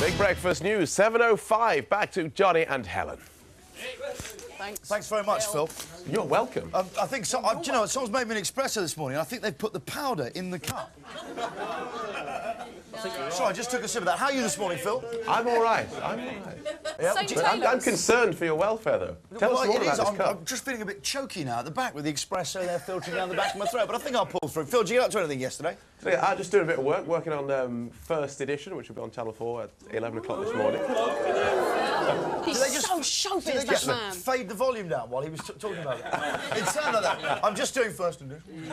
Big breakfast news, 7:05. Back to Johnny and Helen. Thanks very much, Phil. You're welcome. I think so. Do you know, someone's made me an espresso this morning. I think they've put the powder in the cup. Sorry, I just took a sip of that. How are you this morning, Phil? I'm all right. Yeah. I'm concerned for your welfare, though. Tell us more about this cup. I'm just feeling a bit choky now at the back with the espresso there filtering down the back of my throat, but I think I'll pull through. Phil, did you get up to anything yesterday? I'm just doing a bit of work, working on First Edition, which will be on Channel 4 at 11 o'clock this morning. He's so chauvinist, that man. Fade the volume down while he was talking about it. It sounded like that. I'm just doing First Edition.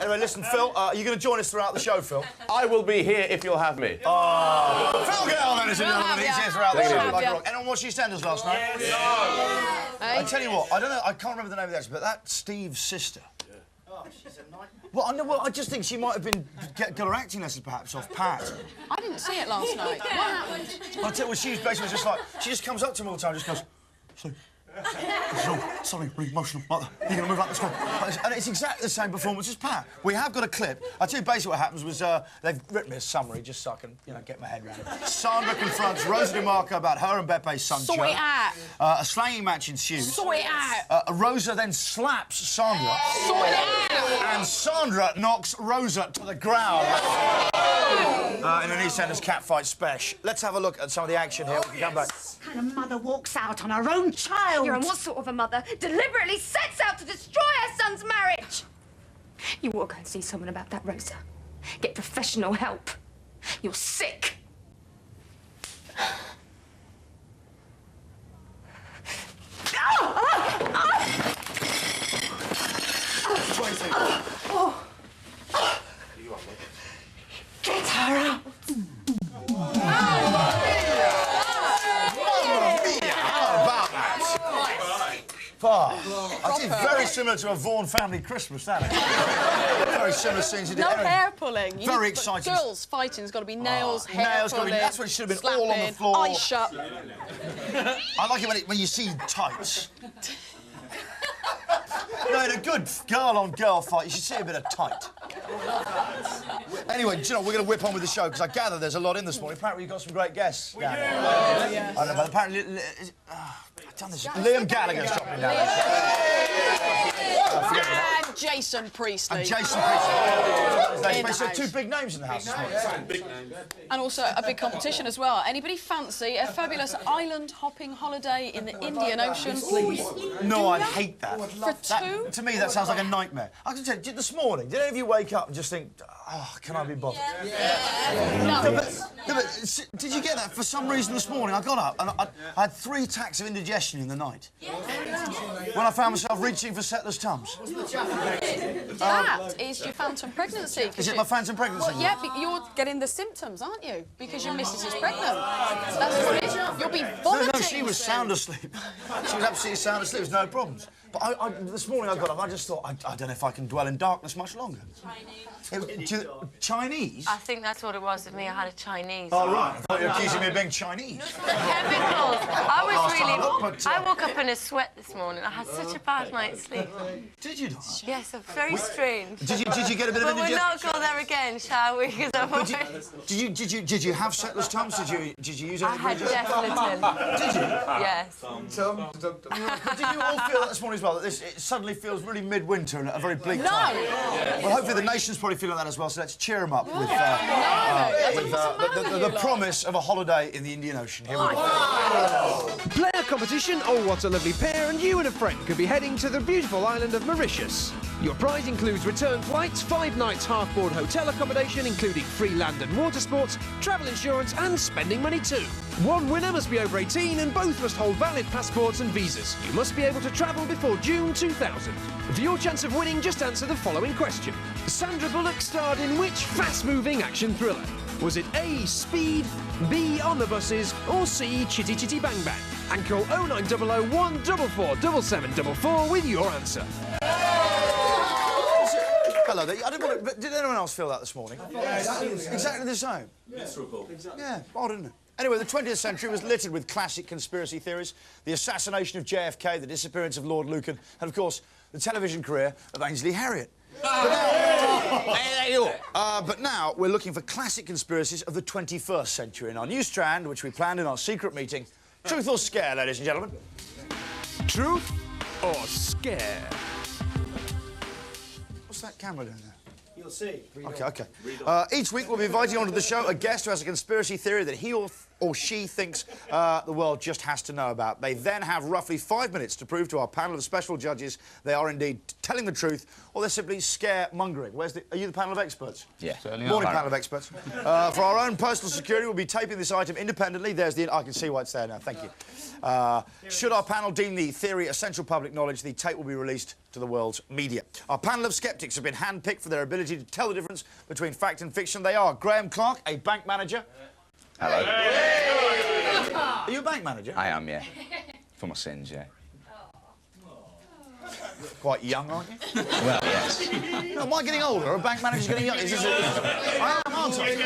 Anyway, listen, Phil, are you going to join us throughout the show, Phil? I will be here if you'll have me. Phil Gale, ladies and gentlemen, he's here throughout the show. Like a rock. Anyone watch EastEnders last night? Yes. I tell you what, I don't know, I can't remember the name of the actress, but that Steve's sister. Oh, she's a nightmare. Well, I just think she might have been got her acting lessons perhaps off Pat. I didn't see it last night. What happened? I tell you, well, she's basically just like, she just comes up to him all the time and just goes, Steve, suddenly really emotional like that. You're going to move up the screen. And it's exactly the same performance as Pat. We have got a clip. I tell you basically what happens was they've written me a summary just so I can, get my head around it. Sandra confronts Rosa DiMarco about her and Bepe's son. Sort it out. A slanging match ensues. Sort it out. Rosa then slaps Sandra. Sort it out. And Sandra knocks Rosa to the ground. In an EastEnders catfight special. Let's have a look at some of the action here. We can come back. What kind of mother walks out on her own child? You're what sort of a mother deliberately sets out to destroy her son's marriage? You will go and see someone about that, Rosa. Get professional help. You're sick. Get her out! It's very similar to a Vaughan family Christmas, that is. Very similar scenes you did. No hair pulling. Very exciting. Girls fighting's got to be nails, hair nails pulling. that's what it should have been, slapping, all on the floor. Eyes shut. I like it when you see tights. In a good girl-on-girl fight, you should see a bit of tight. Anyway, do you know, we're going to whip on with the show, because I gather there's a lot in this morning. Apparently, you've got some great guests. I don't know, but apparently... I've done this. Liam Gallagher's dropping down. And Jason Priestley. And Jason Priestley. So two big names in the house this morning. And also a big competition as well. Anybody fancy a fabulous island-hopping holiday in the Indian Ocean? No, I hate that. For two? To me, that sounds like a nightmare. I can tell you, this morning, did any of you wake up and just think, can I be bothered? No. But did you get that? For some reason this morning, I got up and I had 3 attacks of indigestion in the night. When I found myself reaching for Settlers' Tums. That is your phantom pregnancy. Is it my phantom pregnancy? Well, yeah, but you're getting the symptoms, aren't you? Because your missus is pregnant. That's what it is. You'll be vomiting. No, she was sound asleep. She was absolutely sound asleep. There was no problems. But this morning I got up, I just thought, I don't know if I can dwell in darkness much longer. Chinese? I think that's what it was with me. I had a Chinese. Oh, right. I thought you were accusing me of being Chinese. Chemicals. I woke up in a sweat this morning. I had such a bad night's sleep. Did you not? Yes, very strange. Did you get a bit of indigestion? But we'll not go there again, shall we? Did you have Settlers' Tums? Did you use anything? I had Deflaton. Did you? Yes. But did you all feel that this morning as well, that it suddenly feels really midwinter and a very bleak time? Well, hopefully the nation's probably feeling that as well, so let's cheer them up with the promise of a holiday in the Indian Ocean. Here we go. Player competition? Oh, what a lovely pair, and you and a friend could be heading to the beautiful island of Mauritius. Your prize includes return flights, 5 nights half-board hotel accommodation, including free land and water sports, travel insurance and spending money too. One winner must be over 18 and both must hold valid passports and visas. You must be able to travel before June 2000. For your chance of winning, just answer the following question. Sandra Bullock starred in which fast-moving action thriller? Was it A, Speed, B, On the Buses, or C, Chitty Chitty Bang Bang? And call 0900 144 7744 with your answer. Hello there. But did anyone else feel that this morning? Yes. Exactly the same. Miserable. Yeah, odd, isn't it? Anyway, the 20th century was littered with classic conspiracy theories. The assassination of JFK, the disappearance of Lord Lucan, and, of course, the television career of Ainsley Harriott. But But now we're looking for classic conspiracies of the 21st century in our new strand, which we planned in our secret meeting. Truth or scare, ladies and gentlemen? Truth or scare? What's that camera doing there? You'll see. OK. Each week we'll be inviting onto the show a guest who has a conspiracy theory that he or she thinks the world just has to know about. They then have roughly 5 minutes to prove to our panel of special judges they are indeed telling the truth or they're simply scaremongering. Are you the panel of experts? Yeah. Morning, panel of experts. For our own personal security, we'll be taping this item independently. There's the... I can see why it's there now. Thank you. Should our panel deem the theory essential public knowledge, the tape will be released to the world's media. Our panel of sceptics have been handpicked for their ability to tell the difference between fact and fiction. They are Graham Clark, a bank manager. Hello. Are you a bank manager? I am, yeah. For my sins, yeah. Quite young, aren't you? Well, yes. No, am I getting older? Or a bank manager's getting young? I am, aren't I? You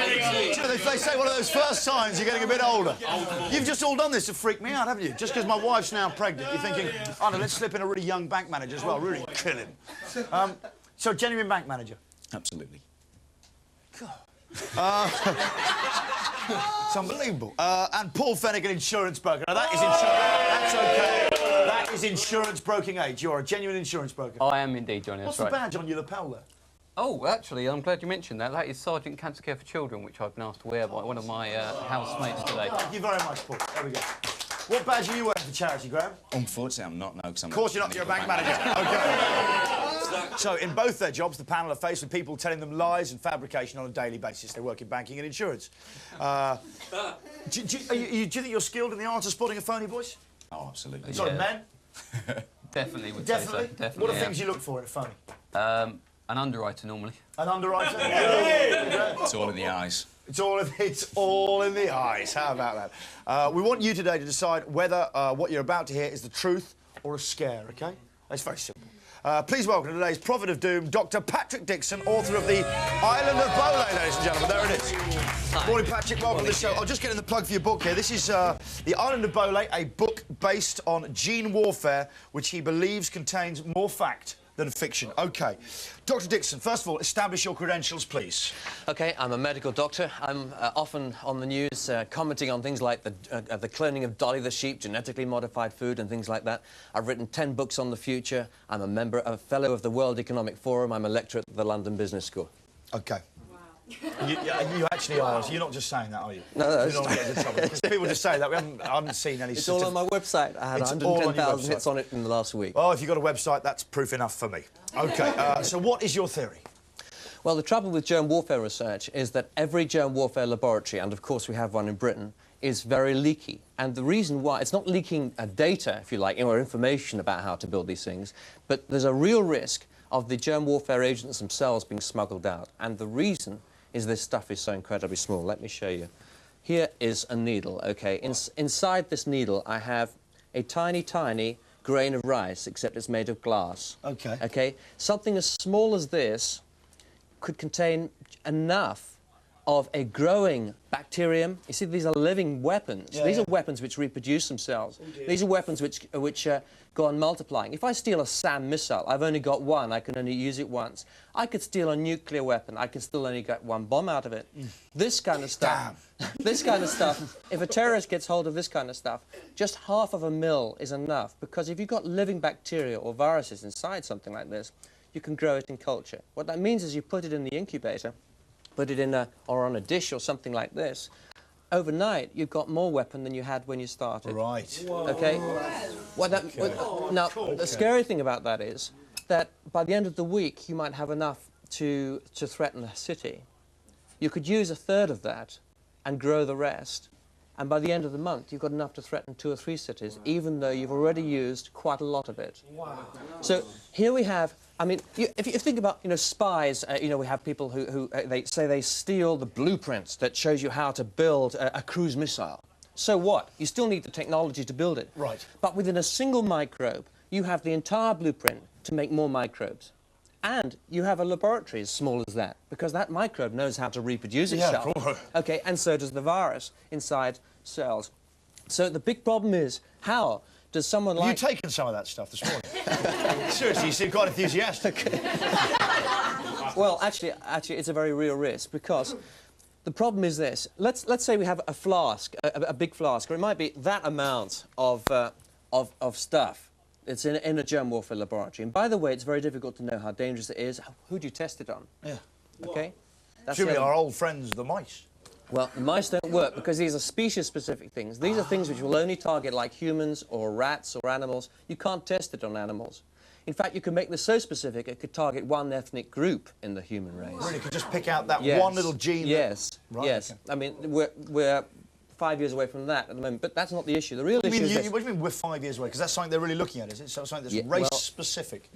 know, they say one of those first signs you're getting a bit older. You've just all done this to freak me out, haven't you? Just because my wife's now pregnant, you're thinking, oh, no, let's slip in a really young bank manager as well, really kill him. So, genuine bank manager? Absolutely. It's unbelievable. And Paul Fennick, an insurance broker. Now, that is insurance... That's OK. That is insurance broking age. You're a genuine insurance broker. I am indeed, Johnny, that's What's right. the badge on your lapel there? Oh, actually, I'm glad you mentioned that. That is Sergeant Cancer Care for Children, which I've been asked to wear by one of my housemates today. Thank you very much, Paul. There we go. What badge are you wearing for charity, Graham? Unfortunately, I'm not, no, because I'm... Of course you're not, you're a bank manager. OK. So, in both their jobs, the panel are faced with people telling them lies and fabrication on a daily basis. They work in banking and insurance. Do you think you're skilled in the art of spotting a phony voice? Oh, absolutely. Sorry, men? Definitely would Definitely? say so. Definitely, What are yeah. things you look for in a phony? An underwriter, normally. An underwriter? It's all in the eyes. It's all in the eyes. How about that? We want you today to decide whether what you're about to hear is the truth or a scare, OK? It's very simple. Please welcome today's prophet of doom, Dr. Patrick Dixon, author of The Island of Bole, ladies and gentlemen. There it is. Morning, Patrick. Welcome to the show. I'll just get in the plug for your book here. This is The Island of Bole, a book based on gene warfare, which he believes contains more fact than fiction. OK. Dr. Dixon, first of all, establish your credentials, please. OK, I'm a medical doctor. I'm often on the news commenting on things like the cloning of Dolly the sheep, genetically modified food and things like that. I've written 10 books on the future. I'm a fellow of the World Economic Forum. I'm a lecturer at the London Business School. OK. You actually are. So you're not just saying that, are you? No, you don't get into trouble. Because people just say that. I haven't seen any... It's all on my website. I had 110,000 hits on it in the last week. Oh, if you've got a website, that's proof enough for me. OK, so what is your theory? Well, the trouble with germ warfare research is that every germ warfare laboratory, and of course we have one in Britain, is very leaky. And the reason why, it's not leaking data, if you like, or information about how to build these things, but there's a real risk of the germ warfare agents themselves being smuggled out. And the reason is this stuff is so incredibly small. Let me show you. Here is a needle, OK? Inside this needle, I have a tiny, tiny grain of rice, except it's made of glass. OK. OK? Something as small as this could contain enough of a growing bacterium. You see, these are living weapons. Yeah, these are weapons which reproduce themselves. These are weapons which go on multiplying. If I steal a SAM missile, I've only got one. I can only use it once. I could steal a nuclear weapon. I can still only get one bomb out of it. This kind of stuff. This kind of stuff. If a terrorist gets hold of this kind of stuff, just half of a mil is enough. Because if you've got living bacteria or viruses inside something like this, you can grow it in culture. What that means is you put it in the incubator, put it in or on a dish or something like this. Overnight, you've got more weapon than you had when you started. Right. OK? Now, the scary thing about that is that by the end of the week, you might have enough to threaten a city. You could use a third of that and grow the rest. And by the end of the month, you've got enough to threaten 2 or 3 cities, even though you've already used quite a lot of it. Wow. So here we have... I mean, if you think about, spies, we have people who they say they steal the blueprints that shows you how to build a cruise missile. So what? You still need the technology to build it. Right. But within a single microbe, you have the entire blueprint to make more microbes. And you have a laboratory as small as that, because that microbe knows how to reproduce itself. Yeah, OK, and so does the virus inside cells. So the big problem is, how does someone like... Have you taken some of that stuff this morning? Seriously, you seem quite enthusiastic. Well, actually, it's a very real risk because the problem is this. Let's say we have a flask, a big flask, or it might be that amount of stuff. It's in a germ warfare laboratory. And by the way, it's very difficult to know how dangerous it is. Who do you test it on? Yeah. OK? That's Surely our old friends, the mice. Well, the mice don't work because these are species-specific things. These are things which will only target like humans or rats or animals. You can't test it on animals. In fact, you can make this so specific it could target one ethnic group in the human race. Really, you could just pick out that Yes. one little gene. Yes, Right, yes. okay. I mean, we're 5 years away from that at the moment, but that's not the issue. The real issue is this. What do you mean we're 5 years away? Because that's something they're really looking at, is it? Something that's race-specific.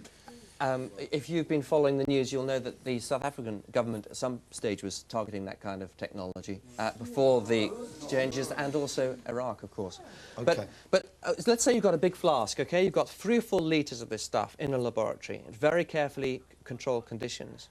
If you've been following the news, you'll know that the South African government at some stage was targeting that kind of technology before the changes, and also Iraq, of course. Okay. But let's say you've got a big flask, OK? You've got 3 or 4 litres of this stuff in a laboratory in very carefully controlled conditions.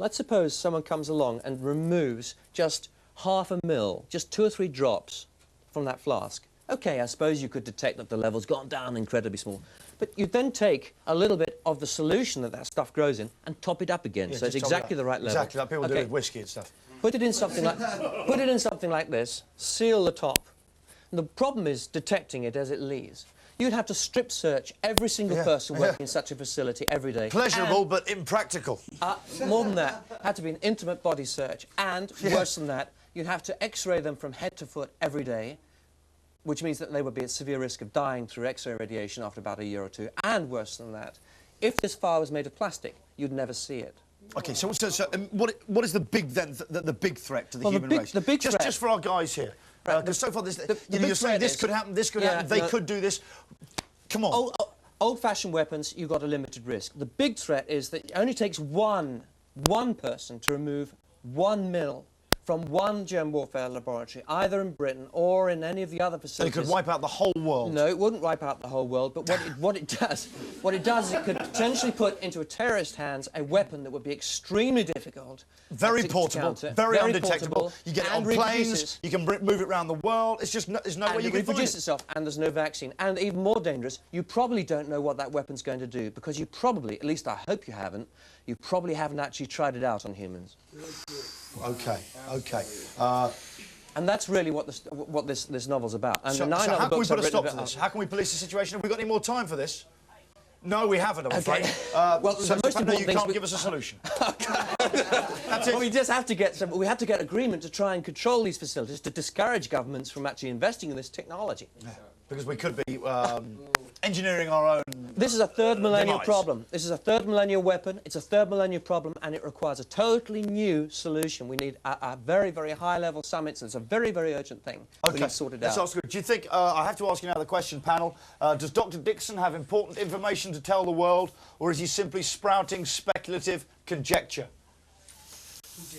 Let's suppose someone comes along and removes just half a mil, just 2 or 3 drops from that flask. OK, I suppose you could detect that the level's gone down incredibly small. But you then take a little bit of the solution that stuff grows in and top it up again, so it's exactly the right level. Exactly, like people do with whiskey and stuff. Put it in something like this, seal the top. And the problem is detecting it as it leaves. You'd have to strip search every single person working in such a facility every day. Pleasurable, but impractical. More than that, had to be an intimate body search, and worse than that, you'd have to X-ray them from head to foot every day, which means that they would be at severe risk of dying through X-ray radiation after about a year or 2. And worse than that, if this file was made of plastic, you'd never see it. OK, so what is the big the big threat to the human race? The big threat... Just for our guys here. Because so far, you're saying this could happen, this could happen, they could do this. Come on. Old-fashioned weapons, you've got a limited risk. The big threat is that it only takes one person to remove 1 mil from one germ warfare laboratory, either in Britain or in any of the other facilities. So it could wipe out the whole world? No, it wouldn't wipe out the whole world, but what it does is it could potentially put into a terrorist's hands a weapon that would be extremely difficult. Very portable, very undetectable. You get it on planes, you can move it around the world. It's just, there's no way you can find it. Reproduce itself, and there's no vaccine. And even more dangerous, you probably don't know what that weapon's going to do, because you probably, at least I hope you haven't actually tried it out on humans. OK. And that's really what this novel's about. And so how can we put a stop to this? How can we police the situation? Have we got any more time for this? No, we haven't, I'm afraid. Well, so the most important you can't give us a solution. That's it. Well, we just have to get we have to get agreement to try and control these facilities, to discourage governments from actually investing in this technology. Yeah, because we could be engineering our own. This is a third millennial problem. This is a third millennial weapon. It's a third millennial problem, and it requires a totally new solution. We need a very, very high-level summit, so it's a very, very urgent thing. Okay, we need to sort it out. Let's ask you, do you think, I have to ask you now the question, panel, does Dr. Dixon have important information to tell the world, or is he simply sprouting speculative conjecture?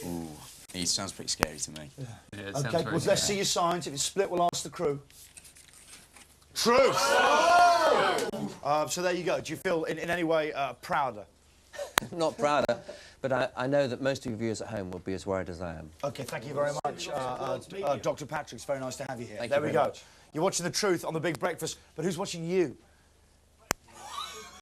Ooh, he sounds pretty scary to me. Yeah, OK, well, let's see your signs. If it's split, we'll ask the crew. Truth! So there you go. Do you feel in any way prouder? Not prouder, but I know that most of your viewers at home will be as worried as I am. OK, thank you very much, Dr. Patrick. It's very nice to have you here. Thank there you we very go. much. You're watching The Truth on The Big Breakfast, but who's watching you?